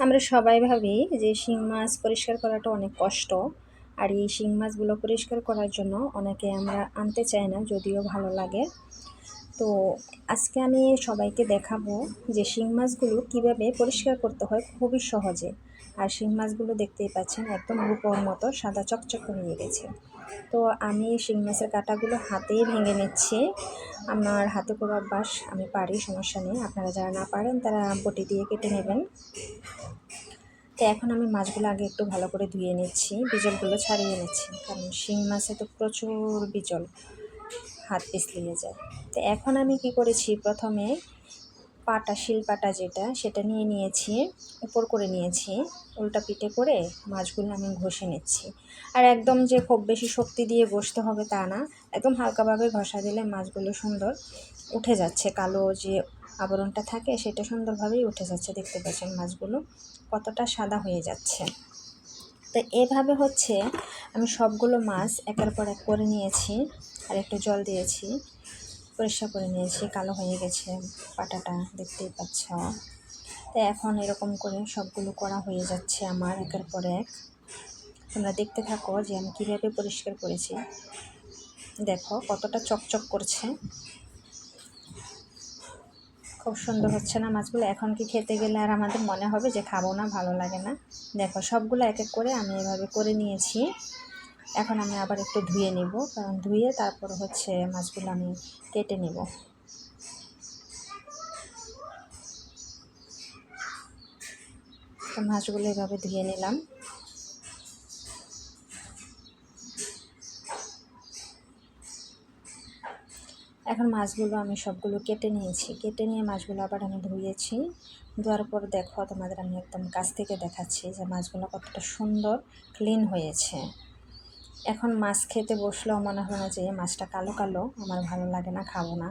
আমরা সবাই ভাবি যে শিং মাছ পরিষ্কার করাটা অনেক কষ্ট। আর এই শিং মাছগুলো পরিষ্কার করার জন্য অনেকে আমরা আনতে চাই না, যদিও ভালো লাগে। তো আজকে আমি সবাইকে দেখাবো যে শিং মাছগুলো কীভাবে পরিষ্কার করতে হয় খুবই সহজে। আর শিং মাছগুলো দেখতেই পাচ্ছেন একদম রূপোর মতো সাদা চকচক হয়ে গেছে। তো আমি শিং মাছের কাঁটাগুলো হাতেই ভেঙে নিচ্ছি। আমার হাতে করে অভ্যাস, আমি পারি, সমস্যা নেই। আপনারা যারা না পারেন তারা বটি দিয়ে কেটে নেবেন। তো এখন আমি মাছগুলো আগে একটু ভালো করে ধুয়ে নিচ্ছি, বিজলগুলো ছাড়িয়ে নিচ্ছি, কারণ শিং মাছে তো প্রচুর বিজল, হাত পিছলিয়ে যায়। তো এখন আমি কি করেছি, প্রথমে শিলপাটা সেটা নিয়ে নিয়েছি, উপর করে নিয়েছি, উল্টা পিঠে করে মাছগুলো আমি ঘষে নিচ্ছি। আর একদম যে খুব বেশি শক্তি দিয়ে ঘষতে হবে তা না, একদম হালকাভাবে ঘষা দিলে মাছগুলো সুন্দর উঠে যাচ্ছে, কালো যে আবরণটা থাকে সেটা সুন্দরভাবেই উঠে যাচ্ছে। দেখতে পাচ্ছেন মাছগুলো কতটা সাদা হয়ে যাচ্ছে। তো এভাবে হচ্ছে আমি সবগুলো মাছ একের পর এক করে নিয়েছি, আর একটু জল দিয়েছি, পরিষ্কার করে নিয়েছি। কালো হয়ে গেছে পাটাটা, দেখতেই পাচ্ছ। তো এখন এরকম করে সবগুলো করা হয়ে যাচ্ছে আমার একের পর এক। তোমরা দেখতে থাকো যে আমি কীভাবে পরিষ্কার করেছি। দেখো কতটা চকচক করছে, খুব সুন্দর হচ্ছে না মাছগুলো? এখন কি খেতে গেলে আর আমাদের মনে হবে যে খাবো না, ভালো লাগে না? দেখো সবগুলো এক এক করে আমি এভাবে করে নিয়েছি। এখন আমি আবার একটু ধুয়ে নিব, কারণ ধুয়ে তারপর হচ্ছে মাছগুলো আমি কেটে নেব। তো মাছগুলো এভাবে ধুয়ে নিলাম। এখন মাছগুলো আমি সবগুলো কেটে নিয়েছি, কেটে নিয়ে মাছগুলো আবার আমি ধুয়েছি। ধোয়ার পর দেখো তোমাদের আমি একদম কাছ থেকে দেখাচ্ছি যে মাছগুলো কতটা সুন্দর ক্লিন হয়েছে। এখন মাছ খেতে বসলেও মনে হয় না যে মাছটা কালো কালো, আমার ভালো লাগে না, খাবো না।